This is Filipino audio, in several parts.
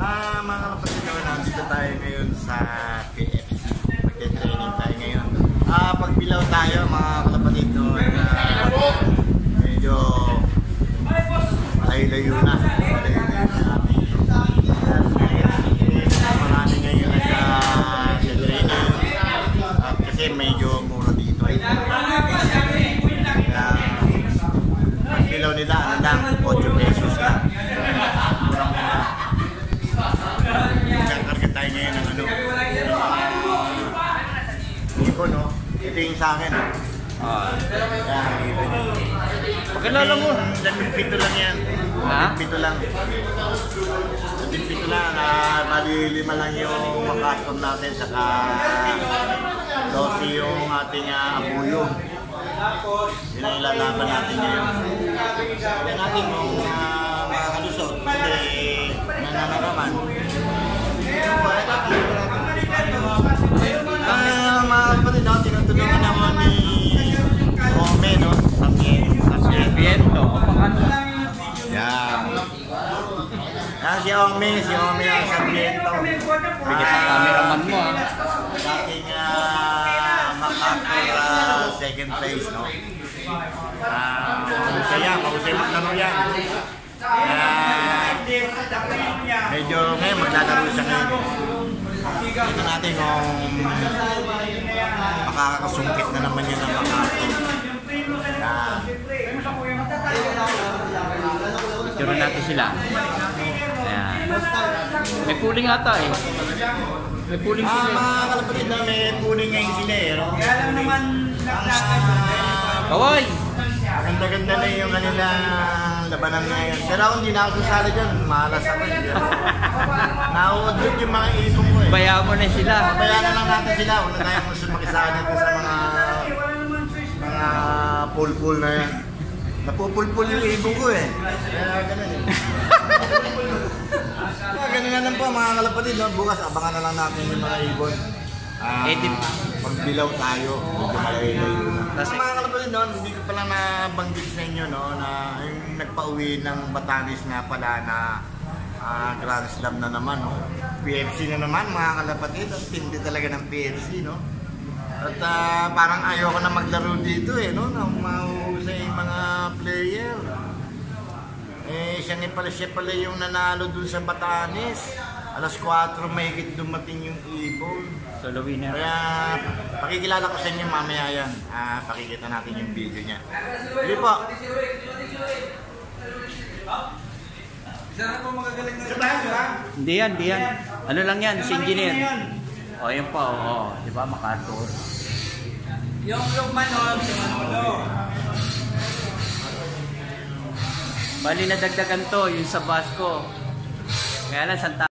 Mga kapatid, nandito tayo ngayon sa PFC. Magte-training tayo ngayon. Pagbilaw tayo mga kapatid doon. Medyo malayo-layo na. Marami ngayon nag-training. Kasi medyo mura dito. Pagbilaw nila, ano lang, 8 pesos lang. Murang-mura. Magkakarga tayo ngayon ng ano. Ito, no? Ito yung sa akin. Yan, ito nyo. Pakilala mo. 17 lang yan. Ha? 17 lang. 17 lang. Bali 5 lang yung makatom natin. Saka 12 yung ating abuyo. Yun ang ilalaban natin ngayon. Yan natin kung makakalusot. Kasi nananaraman. Mga kapatid, tinutulungan naman ni Ome, no? Viento. Yan. Yan si Ome ang Sarmiento. Bigyan sa cameraman mo, ha? Dating MacArthur second place, no? Mahusay maglaro yan. Medyo ngayon maglalaro siya ngayon. Ito natin kung makakasungkit na naman yun ng MacArthur. Yan. Picture natin sila. Ayan. May pooling ata eh. May pooling sila eh. Mga kalapatid na may puning ngayon sila eh. Kaya lang naman Kaway! ganda-ganda na yung kanila labanan ngayon. Pero ako hindi na ako sasali dyan. Malas ako. Nauudlog yung mga ipong ko eh. Bayaan mo na sila. Bayanan lang natin sila. Huwag na tayong gusto makisali dito sa mga pool-pool na yan. Napupul-pul yung ibong ko eh. Kaya ganun eh. Ganun na lang po mga kalapatid. No? Bukas abangan na lang natin yung mga ibon. Pagbilaw tayo. Medyo malayo-layo na. Mga kalapatid, no? Hindi ko pala nabanggit sa inyo no? Na yung nagpa-uwi ng Batanes nga pala na Grand Slam na naman. No? PFC na naman mga kalapatid. Ang tindi talaga ng PFC. No? At parang ayoko na maglaro dito eh, no? Na mahusay yung mga player. Siya pala yung nanalo dun sa Batanes. Alas 4 mahigit dumating yung ibon. Solo winner. Kaya pakikilala ko sa inyo mamaya yan. Pakikita natin yung video niya. Sige po. Hindi yan. Ano lang yan, si engineer. O, yun pa, o. Di ba, MacArthur? Yung Manol, si Manolo. Bali na dagdagan to, yung sa Basco. Kaya lang, Santa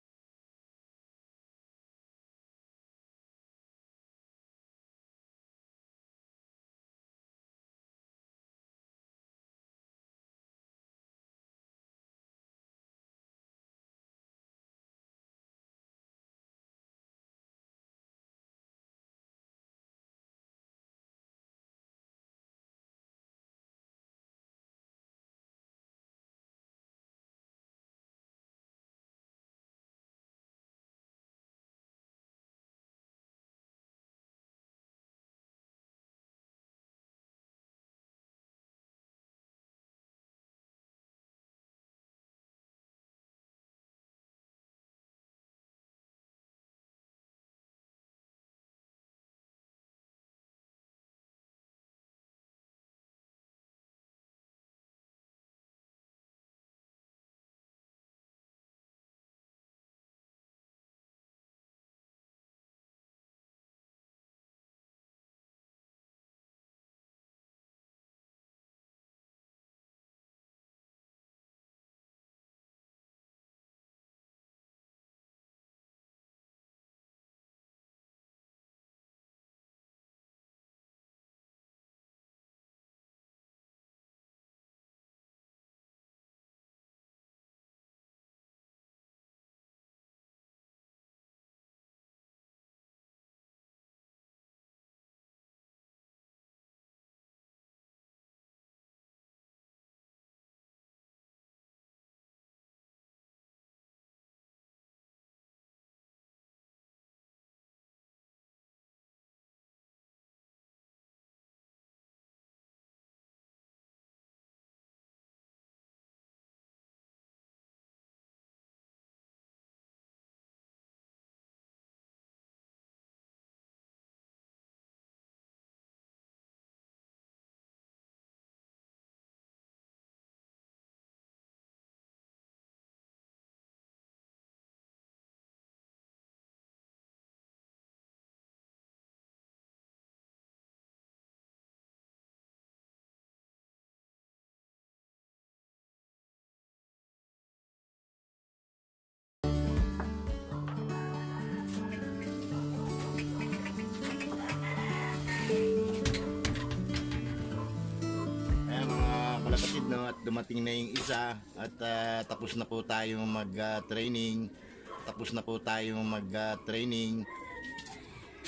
kalapatid, no, at dumating na yung isa at tapos na po tayo mag-training.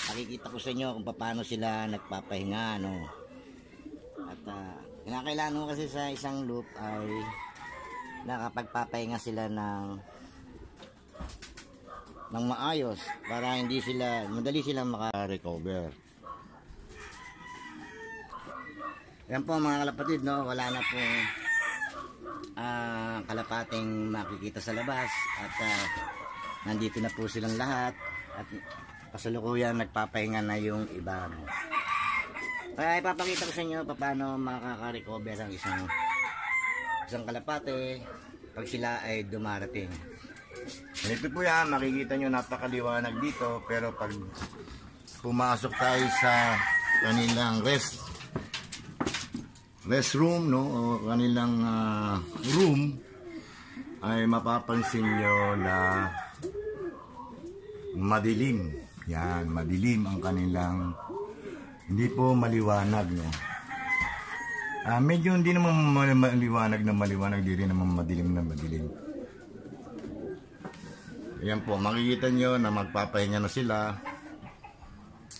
Nakikita ko sa inyo kung paano sila nagpapahinga, no. At kinakailangan mo kasi sa isang loop ay nakapagpapahinga sila ng maayos para madali silang maka-recover. Yan po mga kalapatid, no, wala na po kalapating makikita sa labas at nandito na po silang lahat at kasalukuyan nagpapahinga na yung iba, no. Kaya ipapakita ko sa inyo paano makaka-recover ang isang kalapate pag sila ay dumarating. Ito po yan, makikita nyo napakaliwanag dito, pero pag pumasok tayo sa kanilang restroom, no, o kanilang room, ay mapapansin nyo na madilim. Yan, madilim ang kanilang, hindi po maliwanag, no. Medyo hindi naman maliwanag, di rin naman madilim na madilim. Ayan po, makikita nyo na magpapahinga na sila.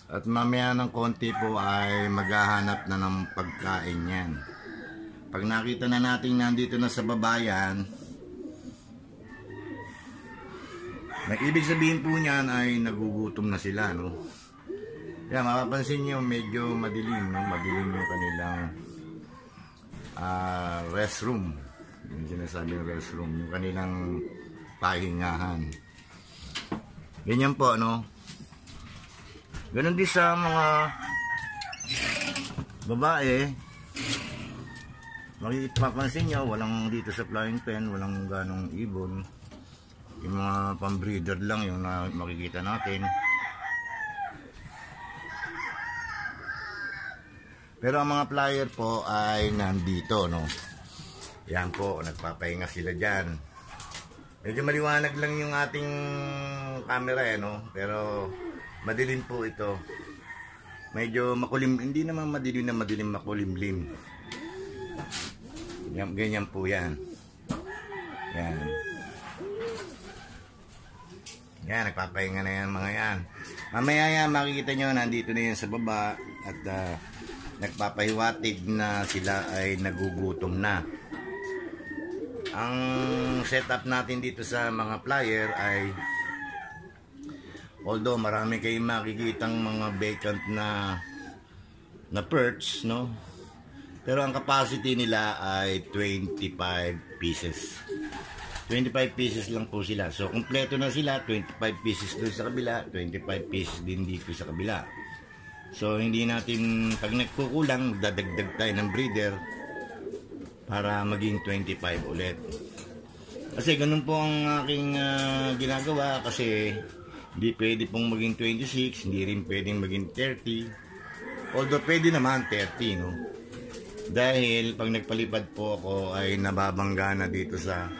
At mamaya ng konti po ay maghahanap na ng pagkain yan. Pag nakita na natin nandito na sa babayan, ibig sabihin po niyan ay nagugutom na sila, no? Yan, mapapansin nyo medyo madilim, no? Madilim yung kanilang restroom. Yung sinasabi ng restroom, yung kanilang pahingahan. Ganyan po, no? Ganon din sa mga babae. Mapapansin nyo, walang dito sa flying pen, walang ganong ibon. Yung mga pambreeder lang yung makikita natin. Pero ang mga flyer po ay nandito, no? Yan po, nagpapahinga sila dyan. Medyo maliwanag lang yung ating camera, no? Pero madilim po ito. Medyo makulim, hindi naman madilim na madilim, makulimlim. Yan, ganyan po yan. Yan. Yan, nagpapahinga na yan mga yan. Mamaya yan, makikita nyo, nandito na yan sa baba. At nagpapahiwatig na sila ay nagugutom na. Ang setup natin dito sa mga flyer ay, although marami kayong makikitang mga vacant na perch, no? Pero ang capacity nila ay 25 pieces. 25 pieces lang po sila. So, kompleto na sila. 25 pieces doon sa kabila, 25 pieces din dito sa kabila. So, hindi natin, pag nagkukulang, dadagdag tayo ng breeder para maging 25 ulit. Kasi ganun po ang aking ginagawa, kasi hindi pwede pong maging 26, hindi rin pwedeng maging 30. Although pwede naman 30, no? Dahil pag nagpalipad po ako ay nababangga na dito sa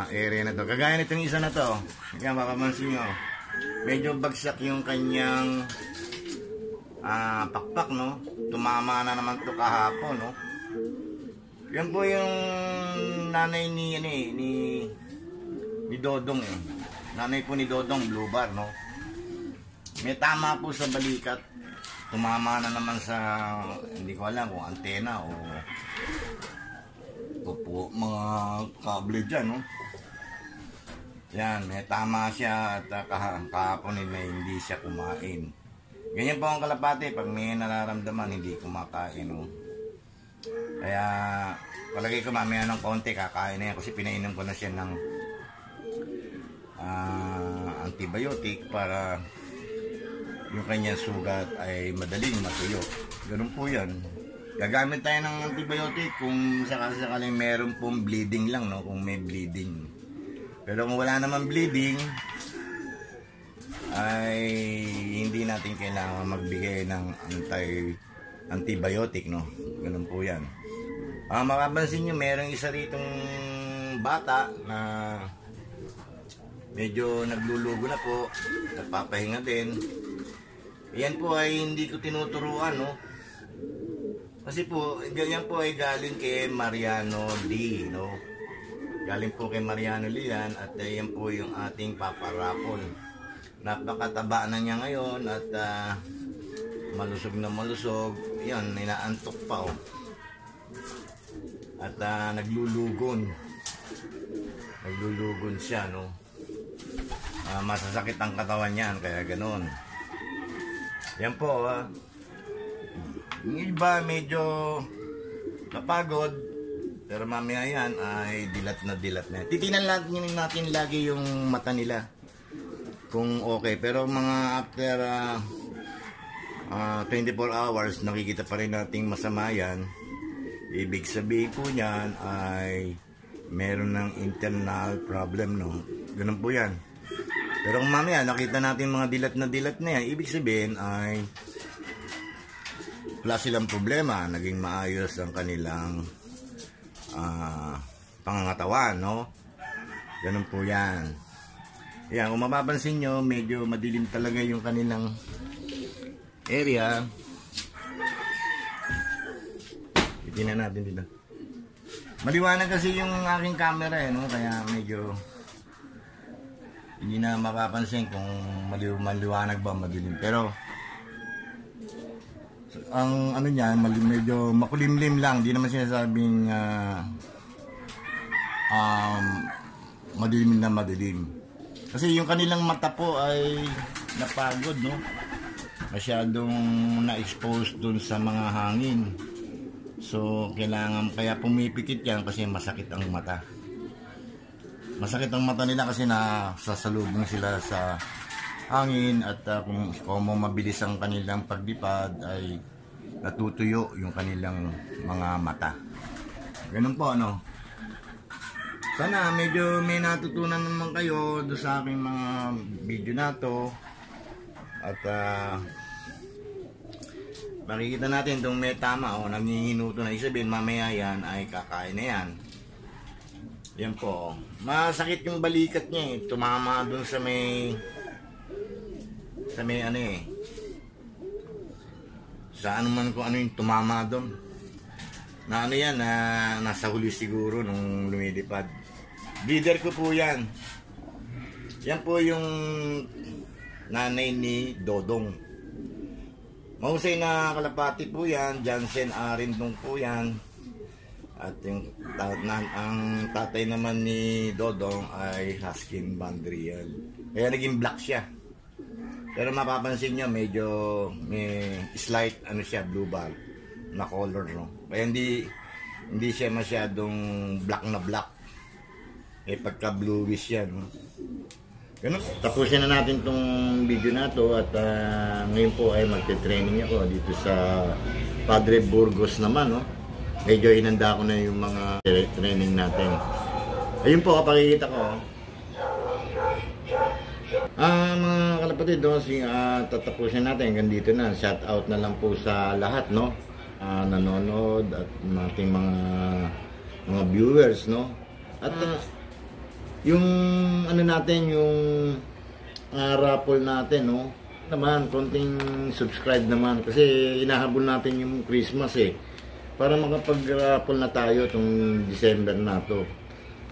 area na to. Kagaya nitong isa na to, yan, mapapansin nyo, medyo bagsak yung kanyang pakpak, no? Tumama na naman to kahapon, no? Yan po yung nanay ni Dodong, eh. Nanay po ni Dodong, blue bar, no? May tama po sa balikat. Tumama na naman sa, hindi ko alam kung antena o po mga kable dyan, no? Yan, may tama siya at kahapon na hindi siya kumain. Ganyan po ang kalapate, pag may nararamdaman hindi kumakain, no? Kaya palagay ko mamaya ng konti kakain na yan, kasi pinainom ko na siya ng antibiotic para yung kanyang sugat ay madaling matuyo. Ganun po yan. Gagamit tayo ng antibiotic kung sakaling meron pong bleeding lang, no? Kung may bleeding. Pero kung wala naman bleeding, ay hindi natin kailangan magbigay ng antibiotic, no? Ganun po yan. Makapansin nyo, merong isa ritong bata na medyo naglulugo na po, nagpapahinga din. Yan po ay hindi ko tinuturuan, no? Kasi po, ganyan po ay galing kay Mariano Lee, no? Galing po kay Mariano Lee yan at yan po yung ating paparapol. Napakataba na niya ngayon at malusog na malusog. Yan, inaantok pa oh. At naglulugon. Naglulugon siya, no? Masasakit ang katawan niyan, kaya ganoon. Yan po, yung iba medyo napagod, pero mamaya yan ay dilat na dilat na. Titinan natin lagi yung mata nila kung okay, pero mga after 24 hours nakikita pa rin nating masama yan. Ibig sabihin po niyan ay meron ng internal problem, no? Ganun po yan. Pero kung mamaya nakita natin mga dilat na yan, ibig sabihin ay wala silang problema, naging maayos ang kanilang pangangatawan, no? Ganun po yan. Yan, kung mapapansin nyo, medyo madilim talaga yung kanilang area. Tingnan natin dito. Maliwanag kasi yung aking camera, no? Kaya medyo hindi na mapapansin kung maliwanag ba, madilim. Pero ang ano niya, medyo makulimlim lang, di naman sinasabing madilim na madilim. Kasi yung kanilang mata po ay napagod, no? Masyadong na-expose dun sa mga hangin. So, kailangan, kaya pumipikit yan kasi masakit ang mata. Masakit ang mata nila kasi nasasalubong sila sa hangin at kung mabilis ang kanilang paglipad ay natutuyo yung kanilang mga mata. Ganun po, ano? Sana medyo may natutunan naman kayo doon sa aking mga video na to. At makikita natin itong may tama o nanginginuto na isabihin mamaya yan ay kakain na yan. Yan po. Masakit yung balikat niya eh. Tumama doon sa may ano eh. Sa ano man kung ano yung tumama doon. Na ano yan, nasa huli siguro nung lumilipad. Breeder ko po yan. Yan po yung nanay ni Dodong. Mahusay na kalapati po yan. Jansen Arindong po yan. At yung ang tatay naman ni Dodong ay Husky Boundary yan. Kaya naging black siya. Pero mapapansin nyo, medyo may slight ano siya, blue bar na color, no? Kaya hindi siya masyadong black na black. Pagka bluish yan, no? Ganun. Tapusin na natin tong video na to at ngayon po ay magte-training ako dito sa Padre Burgos naman, no? Medyo inanda ko na yung mga training natin. Ayun po, kapakikita ko. Mga kalapatid, no? Tatapusin natin hanggang dito na. Shout out na lang po sa lahat, no? Nanonood at ating mga viewers, no? At yung ano natin, yung raffle natin, no? Naman, konting subscribe naman kasi inahabol natin yung Christmas eh. Para makapag-raffle na tayo itong December na to.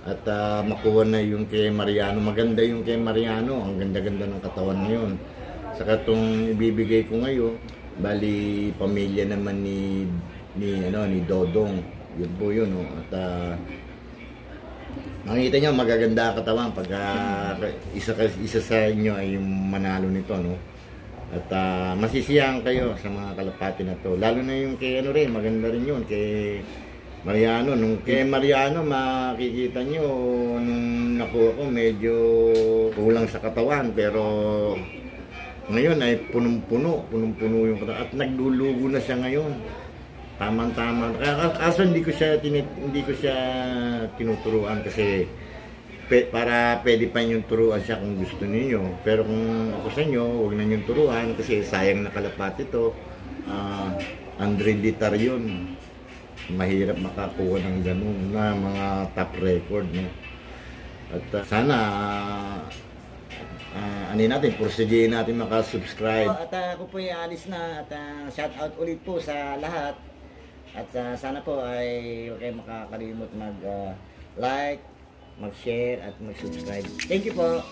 At makuha na yung kay Mariano. Maganda yung kay Mariano. Ang ganda-ganda ng katawan ngayon. Saka itong ibibigay ko ngayon, bali pamilya naman ni Dodong. Yun po yun. No? At makikita nyo, magaganda katawan pag isa sa inyo ay yung manalo nito, no? At masisiyahan kayo sa mga kalapati na to. Lalo na yung kay maganda rin yun, kay Mariano. Nung kay Mariano, makikita nyo, nung nakuha ko, medyo kulang sa katawan. Pero ngayon ay punong-puno yung katawan. At naglulugo na siya ngayon. Tama-tama. Kaso hindi ko siya tinuturuan kasi para pwede pa niyong turuan siya kung gusto niyo. Pero kung ako sa inyo, huwag na niyong turuan kasi sayang na kalapati ito. Andreditar yun. Mahirap makakuha ng ganun na mga top record, no? At sana proseduhin natin makasubscribe. At ako po ay alis na at shout out ulit po sa lahat. At sana po ay huwag kayong makakalimot mag-like, mag-share at mag-subscribe. Thank you po!